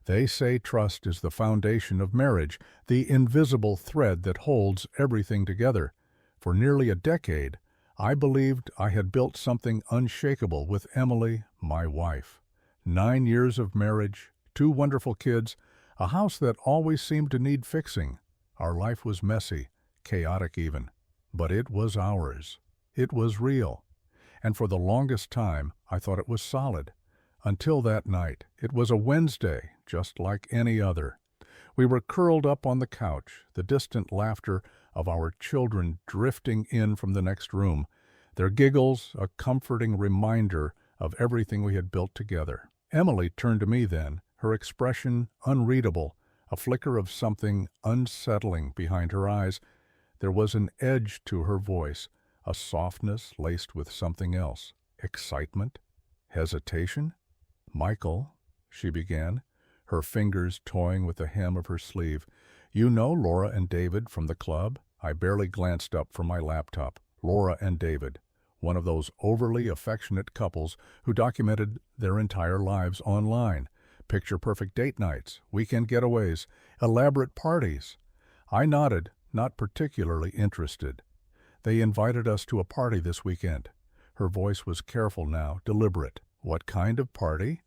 They say trust is the foundation of marriage, the invisible thread that holds everything together. For nearly a decade, I believed I had built something unshakable with Emily, my wife. 9 years of marriage, 2 wonderful kids, a house that always seemed to need fixing. Our life was messy, chaotic even, but it was ours. It was real. And for the longest time, I thought it was solid. Until that night. It was a Wednesday, just like any other. We were curled up on the couch, the distant laughter of our children drifting in from the next room, their giggles a comforting reminder of everything we had built together. Emily turned to me then, her expression unreadable, a flicker of something unsettling behind her eyes. There was an edge to her voice, a softness laced with something else. Excitement? Hesitation? "Michael," she began, her fingers toying with the hem of her sleeve, "you know Laura and David from the club?" I barely glanced up from my laptop. Laura and David, one of those overly affectionate couples who documented their entire lives online. Picture-perfect date nights, weekend getaways, elaborate parties. I nodded, not particularly interested. "They invited us to a party this weekend." Her voice was careful now, deliberate. "What kind of party?"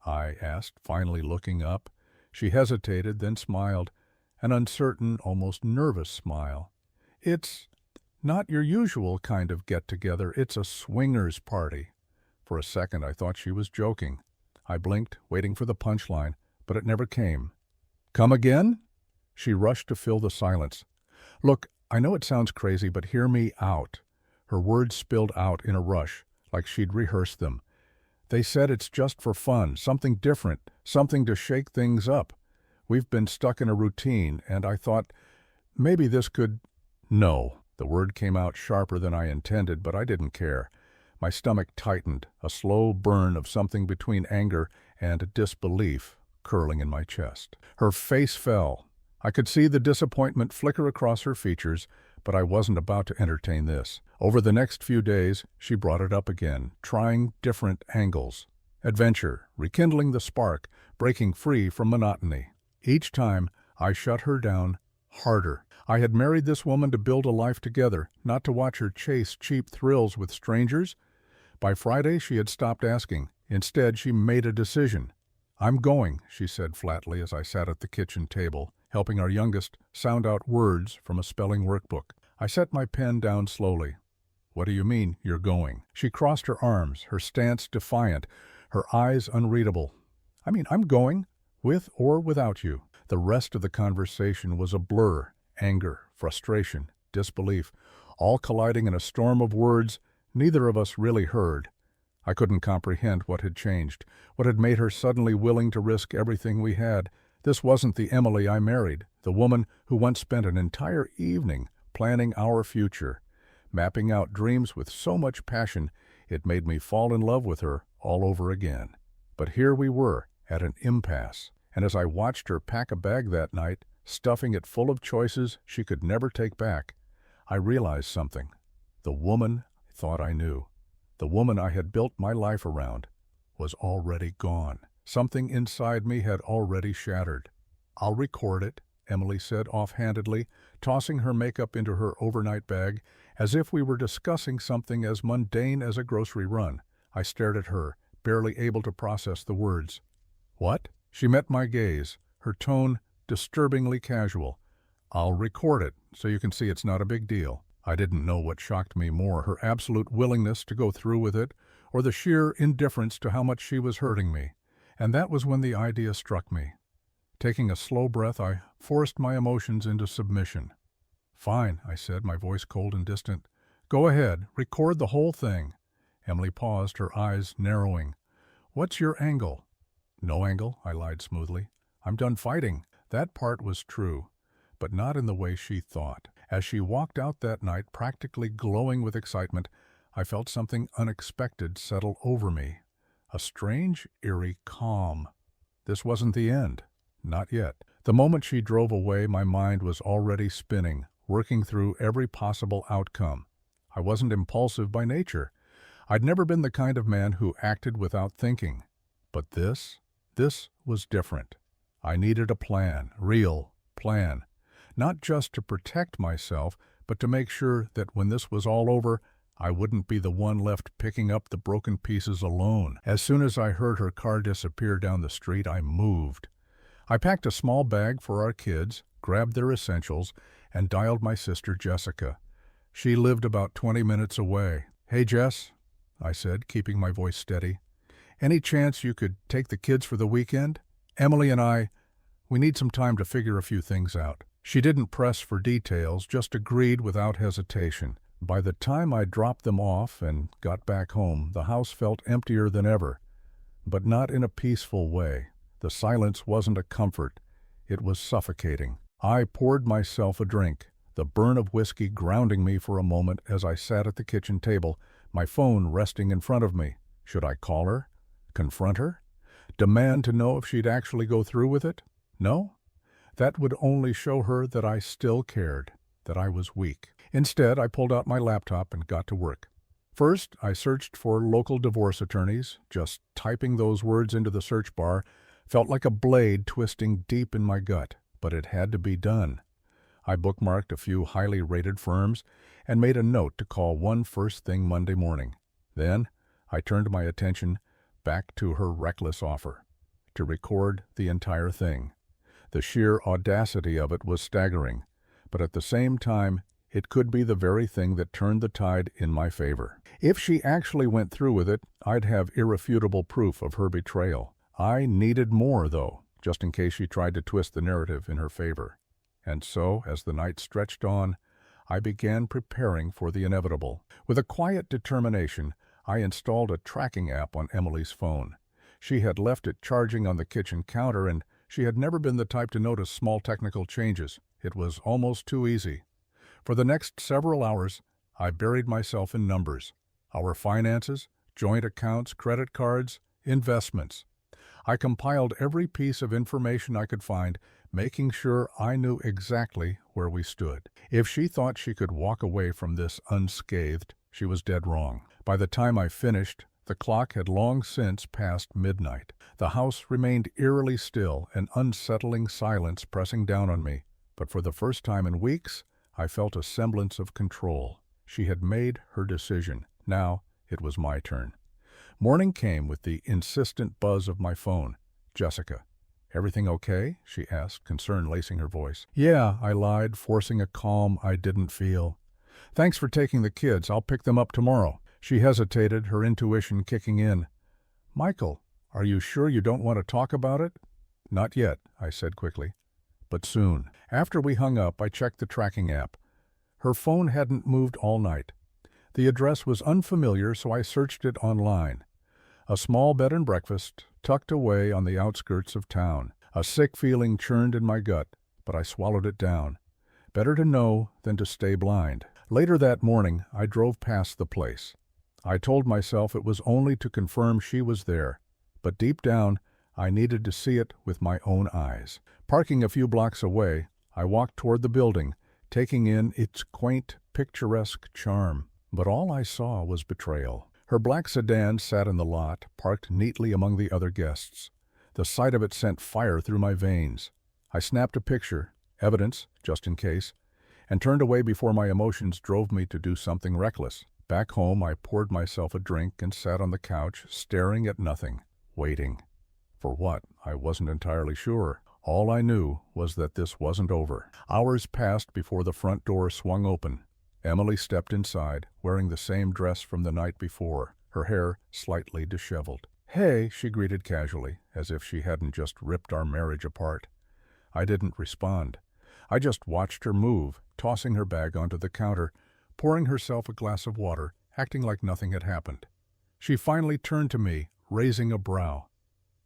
I asked, finally looking up. She hesitated, then smiled, an uncertain, almost nervous smile. "It's not your usual kind of get-together. It's a swingers party." For a second I thought she was joking. I blinked, waiting for the punchline, but it never came. "Come again?" She rushed to fill the silence. "Look, I know it sounds crazy, but hear me out." Her words spilled out in a rush, like she'd rehearsed them. "They said it's just for fun, something different, something to shake things up. We've been stuck in a routine, and I thought maybe this could—" "No." The word came out sharper than I intended, but I didn't care. My stomach tightened, a slow burn of something between anger and disbelief curling in my chest. Her face fell. I could see the disappointment flicker across her features, but I wasn't about to entertain this. Over the next few days, she brought it up again, trying different angles. Adventure, rekindling the spark, breaking free from monotony. Each time, I shut her down harder. I had married this woman to build a life together, not to watch her chase cheap thrills with strangers. By Friday, she had stopped asking. Instead, she made a decision. "I'm going," she said flatly as I sat at the kitchen table, helping our youngest sound out words from a spelling workbook. I set my pen down slowly. "What do you mean, you're going?" She crossed her arms, her stance defiant, her eyes unreadable. "I mean, I'm going, with or without you." The rest of the conversation was a blur. Anger, frustration, disbelief, all colliding in a storm of words neither of us really heard. I couldn't comprehend what had changed, what had made her suddenly willing to risk everything we had. This wasn't the Emily I married, the woman who once spent an entire evening planning our future, mapping out dreams with so much passion it made me fall in love with her all over again. But here we were, at an impasse, and as I watched her pack a bag that night, stuffing it full of choices she could never take back, I realized something. The woman I thought I knew, the woman I had built my life around, was already gone. Something inside me had already shattered. "I'll record it," Emily said offhandedly, tossing her makeup into her overnight bag, as if we were discussing something as mundane as a grocery run. I stared at her, barely able to process the words. "What?" She met my gaze, her tone disturbingly casual. "I'll record it, so you can see it's not a big deal." I didn't know what shocked me more, her absolute willingness to go through with it, or the sheer indifference to how much she was hurting me. And that was when the idea struck me. Taking a slow breath, I forced my emotions into submission. "Fine," I said, my voice cold and distant. "Go ahead, record the whole thing." Emily paused, her eyes narrowing. "What's your angle?" "No angle," I lied smoothly. "I'm done fighting." That part was true, but not in the way she thought. As she walked out that night, practically glowing with excitement, I felt something unexpected settle over me. A strange, eerie calm. This wasn't the end. Not yet. The moment she drove away, my mind was already spinning, working through every possible outcome. I wasn't impulsive by nature. I'd never been the kind of man who acted without thinking. But this was different. I needed a plan, real plan, not just to protect myself, but to make sure that when this was all over, I wouldn't be the one left picking up the broken pieces alone. As soon as I heard her car disappear down the street, I moved. I packed a small bag for our kids, grabbed their essentials, and dialed my sister Jessica. She lived about 20 minutes away. "Hey, Jess," I said, keeping my voice steady. "Any chance you could take the kids for the weekend? Emily and we need some time to figure a few things out." She didn't press for details, just agreed without hesitation. By the time I dropped them off and got back home, the house felt emptier than ever, but not in a peaceful way. The silence wasn't a comfort. It was suffocating. I poured myself a drink, the burn of whiskey grounding me for a moment as I sat at the kitchen table, my phone resting in front of me. Should I call her? Confront her? Demand to know if she'd actually go through with it? No? That would only show her that I still cared, that I was weak. Instead, I pulled out my laptop and got to work. First, I searched for local divorce attorneys. Just typing those words into the search bar felt like a blade twisting deep in my gut, but it had to be done. I bookmarked a few highly rated firms and made a note to call one first thing Monday morning. Then, I turned my attention back to her reckless offer, to record the entire thing. The sheer audacity of it was staggering, but at the same time, it could be the very thing that turned the tide in my favor. If she actually went through with it, I'd have irrefutable proof of her betrayal. I needed more, though, just in case she tried to twist the narrative in her favor. And so, as the night stretched on, I began preparing for the inevitable. With a quiet determination, I installed a tracking app on Emily's phone. She had left it charging on the kitchen counter, and she had never been the type to notice small technical changes. It was almost too easy. For the next several hours, I buried myself in numbers. Our finances, joint accounts, credit cards, investments. I compiled every piece of information I could find, making sure I knew exactly where we stood. If she thought she could walk away from this unscathed, she was dead wrong. By the time I finished, the clock had long since passed midnight. The house remained eerily still, an unsettling silence pressing down on me. But for the first time in weeks, I felt a semblance of control. She had made her decision. Now it was my turn. Morning came with the insistent buzz of my phone. "Jessica, everything okay?" she asked, concern lacing her voice. "Yeah," I lied, forcing a calm I didn't feel. "Thanks for taking the kids. I'll pick them up tomorrow." She hesitated, her intuition kicking in. "Michael, are you sure you don't want to talk about it?" "Not yet," I said quickly. "But soon." After we hung up, I checked the tracking app. Her phone hadn't moved all night. The address was unfamiliar, so I searched it online. A small bed and breakfast, tucked away on the outskirts of town. A sick feeling churned in my gut, but I swallowed it down. Better to know than to stay blind. Later that morning, I drove past the place. I told myself it was only to confirm she was there, but deep down, I needed to see it with my own eyes. Parking a few blocks away, I walked toward the building, taking in its quaint, picturesque charm. But all I saw was betrayal. Her black sedan sat in the lot, parked neatly among the other guests. The sight of it sent fire through my veins. I snapped a picture, evidence, just in case, and turned away before my emotions drove me to do something reckless. Back home, I poured myself a drink and sat on the couch, staring at nothing, waiting. For what? I wasn't entirely sure. All I knew was that this wasn't over. Hours passed before the front door swung open. Emily stepped inside, wearing the same dress from the night before, her hair slightly disheveled. "Hey," she greeted casually, as if she hadn't just ripped our marriage apart. I didn't respond. I just watched her move, tossing her bag onto the counter, pouring herself a glass of water, acting like nothing had happened. She finally turned to me, raising a brow.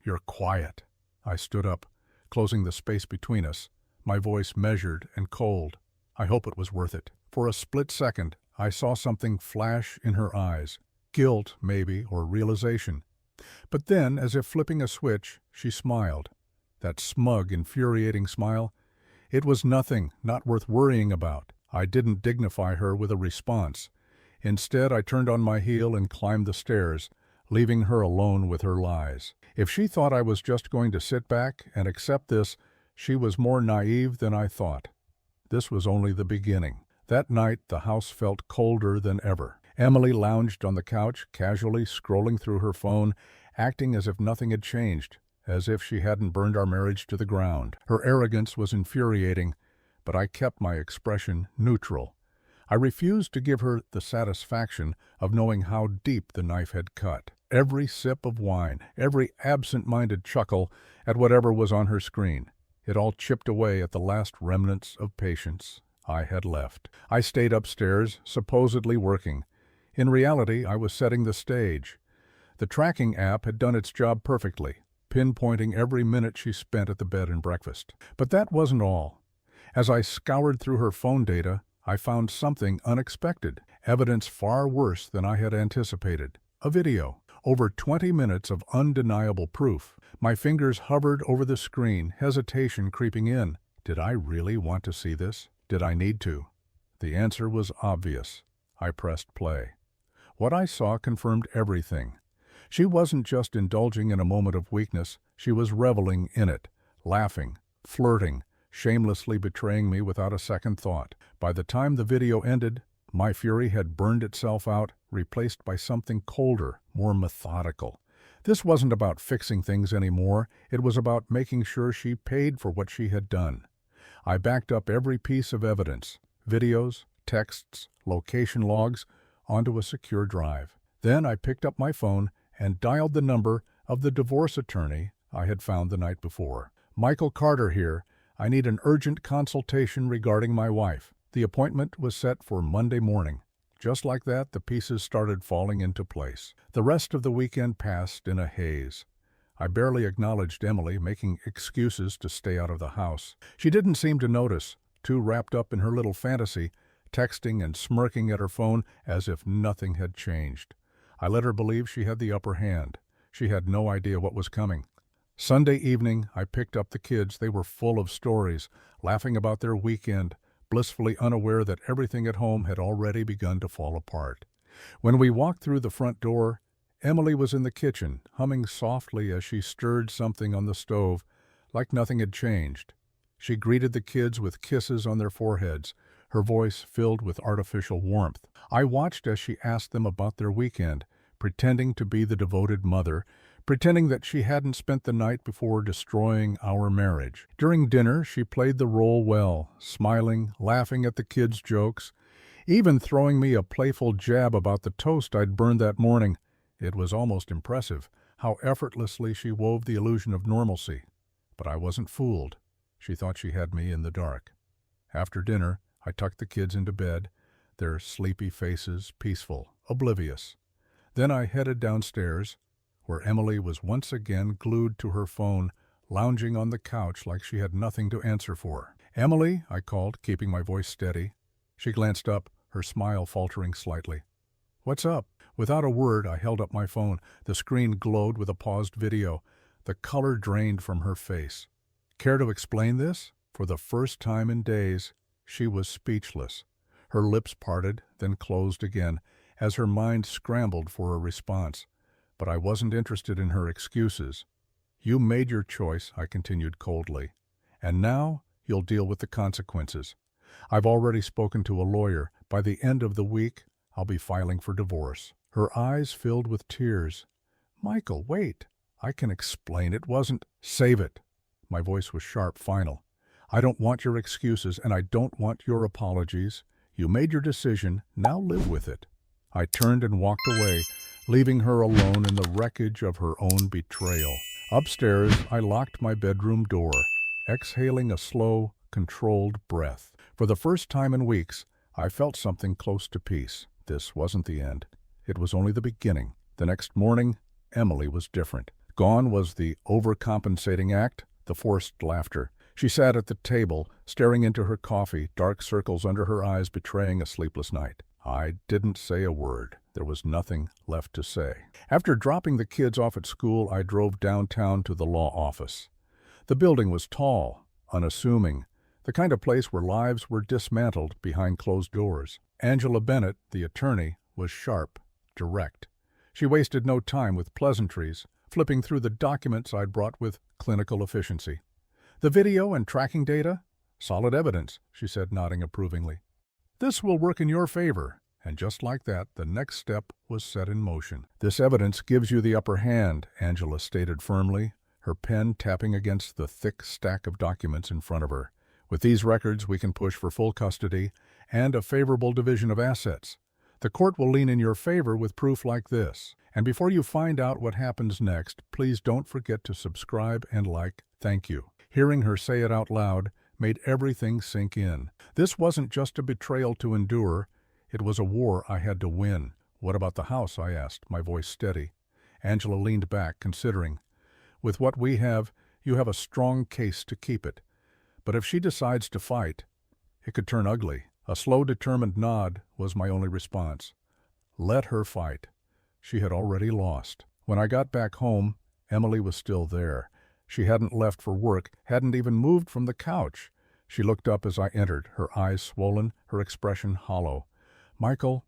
"You're quiet." I stood up, closing the space between us, my voice measured and cold. I hope it was worth it. For a split second, I saw something flash in her eyes. Guilt, maybe, or realization. But then, as if flipping a switch, she smiled. That smug, infuriating smile. It was nothing, not worth worrying about. I didn't dignify her with a response. Instead, I turned on my heel and climbed the stairs, leaving her alone with her lies. If she thought I was just going to sit back and accept this, she was more naive than I thought. This was only the beginning. That night, the house felt colder than ever. Emily lounged on the couch, casually scrolling through her phone, acting as if nothing had changed, as if she hadn't burned our marriage to the ground. Her arrogance was infuriating, but I kept my expression neutral. I refused to give her the satisfaction of knowing how deep the knife had cut. Every sip of wine, every absent-minded chuckle at whatever was on her screen, it all chipped away at the last remnants of patience I had left. I stayed upstairs, supposedly working. In reality, I was setting the stage. The tracking app had done its job perfectly, pinpointing every minute she spent at the bed and breakfast. But that wasn't all. As I scoured through her phone data, I found something unexpected, evidence far worse than I had anticipated. A video. Over 20 minutes of undeniable proof. My fingers hovered over the screen, hesitation creeping in. Did I really want to see this? Did I need to? The answer was obvious. I pressed play. What I saw confirmed everything. She wasn't just indulging in a moment of weakness, she was reveling in it, laughing, flirting, shamelessly betraying me without a second thought. By the time the video ended, my fury had burned itself out, replaced by something colder, more methodical. This wasn't about fixing things anymore, it was about making sure she paid for what she had done. I backed up every piece of evidence, videos, texts, location logs, onto a secure drive. Then I picked up my phone and dialed the number of the divorce attorney I had found the night before. "Michael Carter here. I need an urgent consultation regarding my wife." The appointment was set for Monday morning. Just like that, the pieces started falling into place. The rest of the weekend passed in a haze. I barely acknowledged Emily, making excuses to stay out of the house. She didn't seem to notice, too wrapped up in her little fantasy, texting and smirking at her phone as if nothing had changed. I let her believe she had the upper hand. She had no idea what was coming. Sunday evening, I picked up the kids. They were full of stories, laughing about their weekend, blissfully unaware that everything at home had already begun to fall apart. When we walked through the front door, Emily was in the kitchen, humming softly as she stirred something on the stove, like nothing had changed. She greeted the kids with kisses on their foreheads, her voice filled with artificial warmth. I watched as she asked them about their weekend, pretending to be the devoted mother, pretending that she hadn't spent the night before destroying our marriage. During dinner, she played the role well, smiling, laughing at the kids' jokes, even throwing me a playful jab about the toast I'd burned that morning. It was almost impressive how effortlessly she wove the illusion of normalcy. But I wasn't fooled. She thought she had me in the dark. After dinner, I tucked the kids into bed, their sleepy faces peaceful, oblivious. Then I headed downstairs, where Emily was once again glued to her phone, lounging on the couch like she had nothing to answer for. "Emily," I called, keeping my voice steady. She glanced up, her smile faltering slightly. "What's up?" Without a word, I held up my phone. The screen glowed with a paused video. The color drained from her face. "Care to explain this?" For the first time in days, she was speechless. Her lips parted, then closed again, as her mind scrambled for a response. But I wasn't interested in her excuses. "You made your choice," I continued coldly. "And now you'll deal with the consequences. I've already spoken to a lawyer. By the end of the week, I'll be filing for divorce." Her eyes filled with tears. "Michael, wait. I can explain. It wasn't—" "Save it." My voice was sharp, final. "I don't want your excuses, and I don't want your apologies. You made your decision. Now live with it." I turned and walked away, leaving her alone in the wreckage of her own betrayal. Upstairs, I locked my bedroom door, exhaling a slow, controlled breath. For the first time in weeks, I felt something close to peace. This wasn't the end. It was only the beginning. The next morning, Emily was different. Gone was the overcompensating act, the forced laughter. She sat at the table, staring into her coffee, dark circles under her eyes betraying a sleepless night. I didn't say a word. There was nothing left to say. After dropping the kids off at school, I drove downtown to the law office. The building was tall, unassuming, the kind of place where lives were dismantled behind closed doors. Angela Bennett, the attorney, was sharp, direct. She wasted no time with pleasantries, flipping through the documents I'd brought with clinical efficiency. "The video and tracking data? Solid evidence," she said, nodding approvingly. "This will work in your favor." And just like that, the next step was set in motion. "This evidence gives you the upper hand," Angela stated firmly, her pen tapping against the thick stack of documents in front of her. "With these records, we can push for full custody and a favorable division of assets. The court will lean in your favor with proof like this. And before you find out what happens next, please don't forget to subscribe and like. Thank you." Hearing her say it out loud made everything sink in. This wasn't just a betrayal to endure. It was a war I had to win. "What about the house?" I asked, my voice steady. Angela leaned back, considering. "With what we have, you have a strong case to keep it. But if she decides to fight, it could turn ugly." A slow, determined nod was my only response. Let her fight. She had already lost. When I got back home, Emily was still there. She hadn't left for work, hadn't even moved from the couch. She looked up as I entered, her eyes swollen, her expression hollow. "Michael,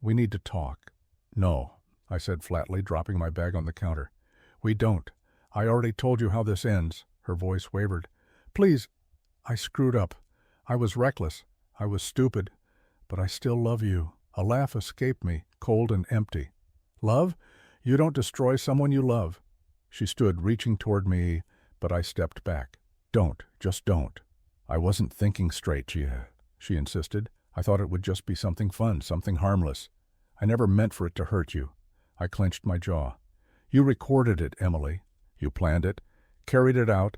we need to talk." "No," I said flatly, dropping my bag on the counter. "We don't. I already told you how this ends." Her voice wavered. "Please, I screwed up. I was reckless. I was stupid. But I still love you." A laugh escaped me, cold and empty. "Love? You don't destroy someone you love." She stood, reaching toward me, but I stepped back. "Don't. Just don't." "I wasn't thinking straight," she insisted. "I thought it would just be something fun, something harmless. I never meant for it to hurt you." I clenched my jaw. "You recorded it, Emily. You planned it, carried it out,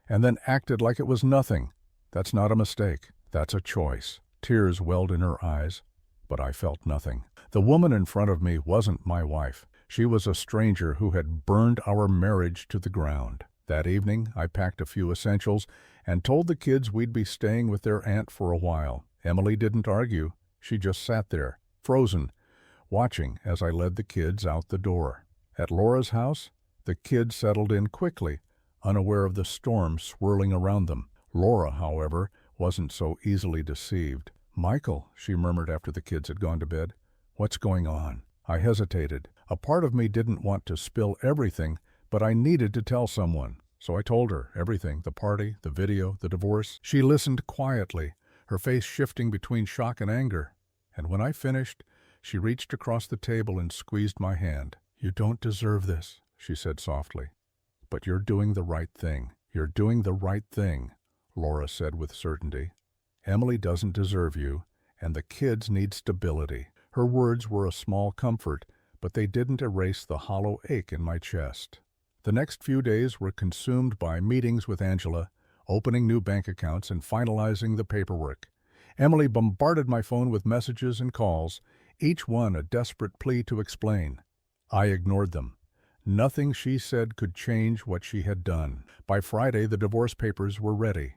and then acted like it was nothing. That's not a mistake. That's a choice." Tears welled in her eyes, but I felt nothing. The woman in front of me wasn't my wife. She was a stranger who had burned our marriage to the ground. That evening, I packed a few essentials and told the kids we'd be staying with their aunt for a while. Emily didn't argue. She just sat there, frozen, watching as I led the kids out the door. At Laura's house, the kids settled in quickly, unaware of the storm swirling around them. Laura, however, wasn't so easily deceived. "Michael," she murmured after the kids had gone to bed, "what's going on?" I hesitated. A part of me didn't want to spill everything, but I needed to tell someone. So I told her everything, the party, the video, the divorce. She listened quietly, her face shifting between shock and anger. And when I finished, she reached across the table and squeezed my hand. "You don't deserve this," she said softly. "But you're doing the right thing. You're doing the right thing," Laura said with certainty. "Emily doesn't deserve you, and the kids need stability." Her words were a small comfort, but they didn't erase the hollow ache in my chest. The next few days were consumed by meetings with Angela, opening new bank accounts and finalizing the paperwork. Emily bombarded my phone with messages and calls, each one a desperate plea to explain. I ignored them. Nothing she said could change what she had done. By Friday, the divorce papers were ready.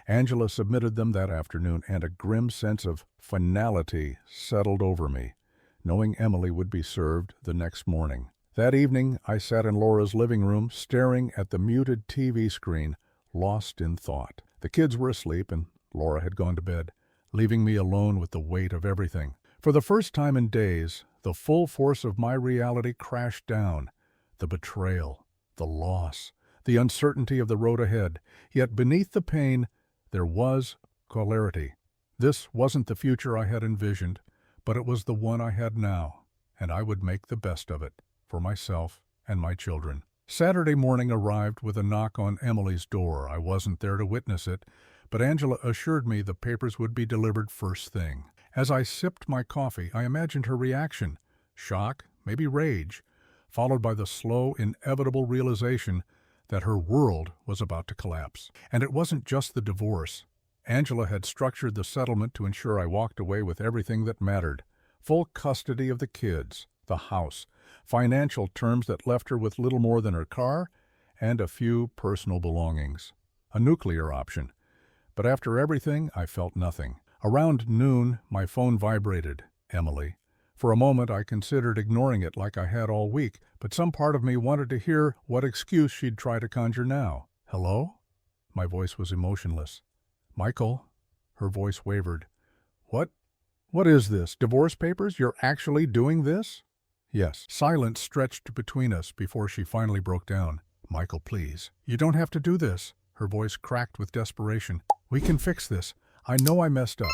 Angela submitted them that afternoon, and a grim sense of finality settled over me, knowing Emily would be served the next morning. That evening, I sat in Laura's living room, staring at the muted TV screen, lost in thought. The kids were asleep, and Laura had gone to bed, leaving me alone with the weight of everything. For the first time in days, the full force of my reality crashed down. The betrayal, the loss, the uncertainty of the road ahead. Yet beneath the pain, there was clarity. This wasn't the future I had envisioned, but it was the one I had now, and I would make the best of it, for myself and my children. Saturday morning arrived with a knock on Emily's door. I wasn't there to witness it, but Angela assured me the papers would be delivered first thing. As I sipped my coffee, I imagined her reaction: shock, maybe rage, followed by the slow, inevitable realization that her world was about to collapse. And it wasn't just the divorce. Angela had structured the settlement to ensure I walked away with everything that mattered: full custody of the kids, the house, financial terms that left her with little more than her car, and a few personal belongings. A nuclear option. But after everything, I felt nothing. Around noon, my phone vibrated. Emily. For a moment, I considered ignoring it like I had all week, but some part of me wanted to hear what excuse she'd try to conjure now. "Hello?" My voice was emotionless. "Michael?" Her voice wavered. What is this? Divorce papers? You're actually doing this?" Yes. Silence stretched between us before she finally broke down. Michael, please. You don't have to do this. Her voice cracked with desperation. We can fix this. I know I messed up,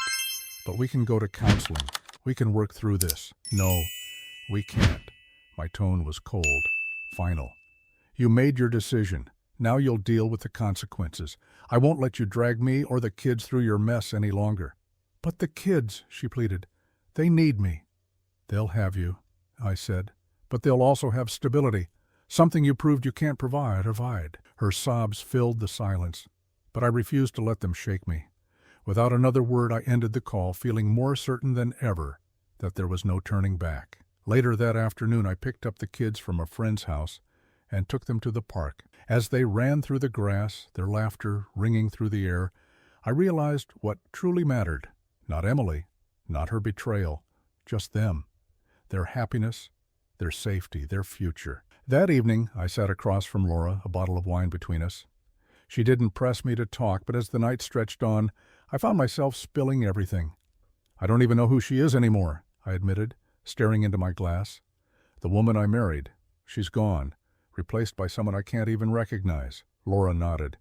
but we can go to counseling. We can work through this. No, we can't. My tone was cold, final. You made your decision. Now you'll deal with the consequences. I won't let you drag me or the kids through your mess any longer. But the kids, she pleaded. They need me. They'll have you, I said. But they'll also have stability. Something you proved you can't provide. Her sobs filled the silence, but I refused to let them shake me. Without another word, I ended the call, feeling more certain than ever that there was no turning back. Later that afternoon, I picked up the kids from a friend's house and took them to the park. As they ran through the grass, their laughter ringing through the air, I realized what truly mattered. Not Emily, not her betrayal, just them, their happiness, their safety, their future. That evening, I sat across from Laura, a bottle of wine between us. She didn't press me to talk, but as the night stretched on, I found myself spilling everything. I don't even know who she is anymore, I admitted, staring into my glass. The woman I married, she's gone, replaced by someone I can't even recognize. Laura nodded.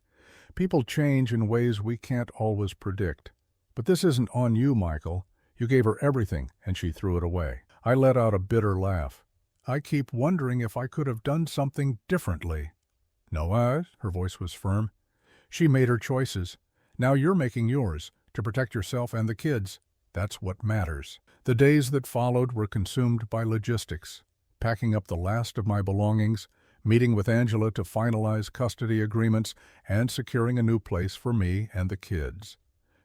People change in ways we can't always predict. But this isn't on you, Michael. You gave her everything, and she threw it away. I let out a bitter laugh. I keep wondering if I could have done something differently. No, her voice was firm. She made her choices. Now you're making yours, to protect yourself and the kids. That's what matters. The days that followed were consumed by logistics, packing up the last of my belongings, meeting with Angela to finalize custody agreements, and securing a new place for me and the kids.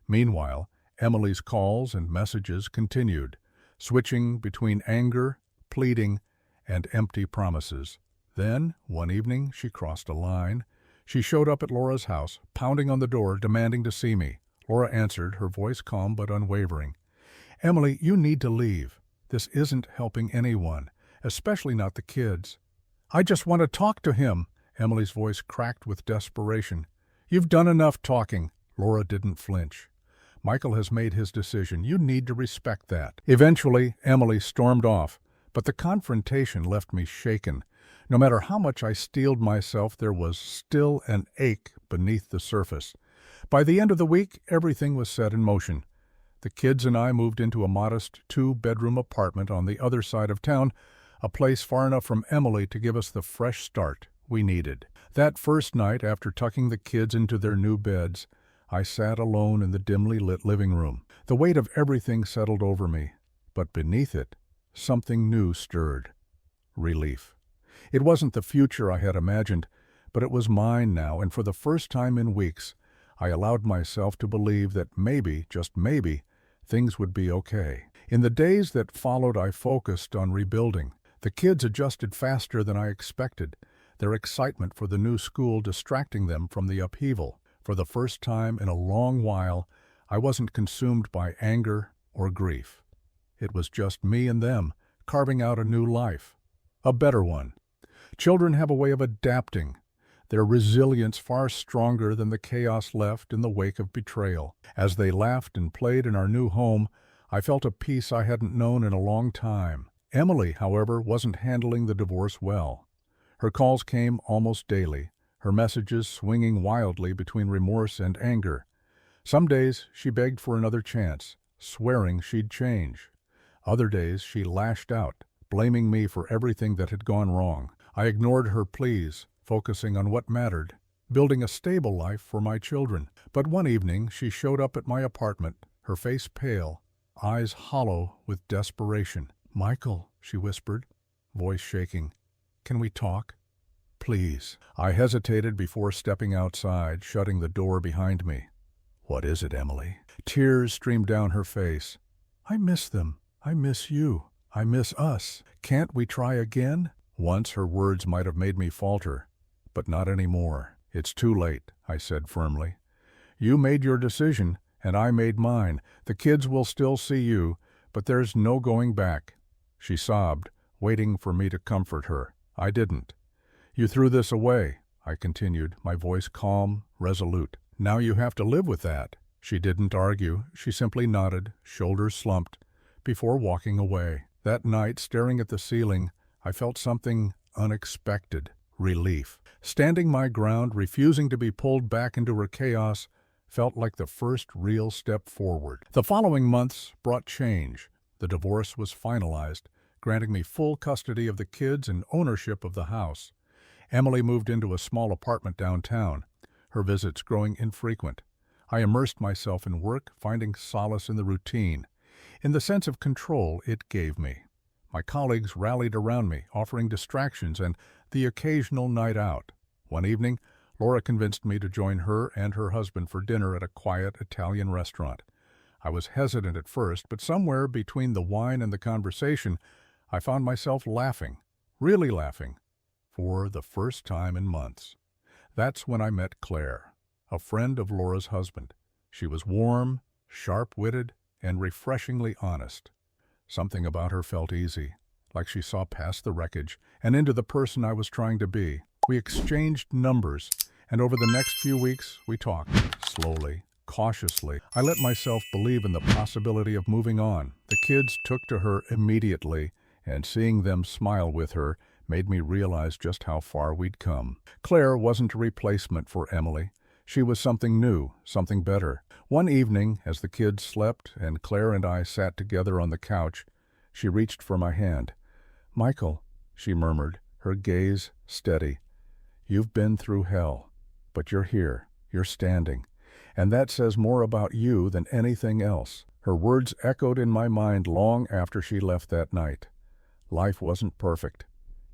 Meanwhile, Emily's calls and messages continued, switching between anger, pleading, and empty promises. Then, one evening, she crossed a line. She showed up at Laura's house, pounding on the door, demanding to see me. Laura answered, her voice calm but unwavering. Emily, you need to leave. This isn't helping anyone, especially not the kids. I just want to talk to him. Emily's voice cracked with desperation. You've done enough talking. Laura didn't flinch. Michael has made his decision. You need to respect that. Eventually, Emily stormed off, but the confrontation left me shaken. No matter how much I steeled myself, there was still an ache beneath the surface. By the end of the week, everything was set in motion. The kids and I moved into a modest 2-bedroom apartment on the other side of town, a place far enough from Emily to give us the fresh start we needed. That first night, after tucking the kids into their new beds, I sat alone in the dimly lit living room. The weight of everything settled over me, but beneath it, something new stirred. Relief. It wasn't the future I had imagined, but it was mine now, and for the first time in weeks, I allowed myself to believe that maybe, just maybe, things would be okay. In the days that followed, I focused on rebuilding. The kids adjusted faster than I expected, their excitement for the new school distracting them from the upheaval. For the first time in a long while, I wasn't consumed by anger or grief. It was just me and them, carving out a new life, a better one. Children have a way of adapting, their resilience far stronger than the chaos left in the wake of betrayal. As they laughed and played in our new home, I felt a peace I hadn't known in a long time. Emily, however, wasn't handling the divorce well. Her calls came almost daily, her messages swinging wildly between remorse and anger. Some days she begged for another chance, swearing she'd change. Other days she lashed out, blaming me for everything that had gone wrong. I ignored her pleas, focusing on what mattered, building a stable life for my children. But one evening she showed up at my apartment, her face pale, eyes hollow with desperation. "Michael," she whispered, voice shaking, "can we talk? Please." I hesitated before stepping outside, shutting the door behind me. "What is it, Emily?" Tears streamed down her face. "I miss them. I miss you. I miss us. Can't we try again?" Once her words might have made me falter, but not anymore. "It's too late," I said firmly. "You made your decision, and I made mine. The kids will still see you, but there's no going back." She sobbed, waiting for me to comfort her. I didn't. "You threw this away," I continued, my voice calm, resolute. "Now you have to live with that." She didn't argue. She simply nodded, shoulders slumped, before walking away. That night, staring at the ceiling, I felt something unexpected, relief. Standing my ground, refusing to be pulled back into her chaos, felt like the first real step forward. The following months brought change. The divorce was finalized, granting me full custody of the kids and ownership of the house. Emily moved into a small apartment downtown, her visits growing infrequent. I immersed myself in work, finding solace in the routine, in the sense of control it gave me. My colleagues rallied around me, offering distractions and the occasional night out. One evening, Laura convinced me to join her and her husband for dinner at a quiet Italian restaurant. I was hesitant at first, but somewhere between the wine and the conversation, I found myself laughing, really laughing, for the first time in months. That's when I met Claire, a friend of Laura's husband. She was warm, sharp-witted, and refreshingly honest. Something about her felt easy, like she saw past the wreckage and into the person I was trying to be. We exchanged numbers, and over the next few weeks, we talked, slowly, cautiously. I let myself believe in the possibility of moving on. The kids took to her immediately, and seeing them smile with her made me realize just how far we'd come. Claire wasn't a replacement for Emily. She was something new, something better. One evening, as the kids slept and Claire and I sat together on the couch, she reached for my hand. "Michael," she murmured, her gaze steady. "You've been through hell, but you're here, you're standing, and that says more about you than anything else." Her words echoed in my mind long after she left that night. Life wasn't perfect,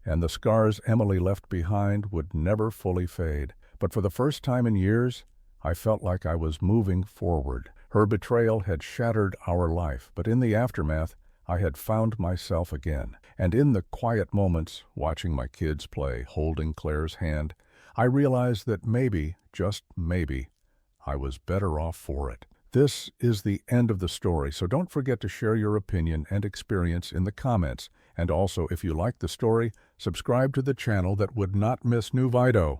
and the scars Emily left behind would never fully fade. But for the first time in years, I felt like I was moving forward. Her betrayal had shattered our life, but in the aftermath, I had found myself again. And in the quiet moments, watching my kids play, holding Claire's hand, I realized that maybe, just maybe, I was better off for it. This is the end of the story, so don't forget to share your opinion and experience in the comments. And also, if you like the story, subscribe to the channel that would not miss new video.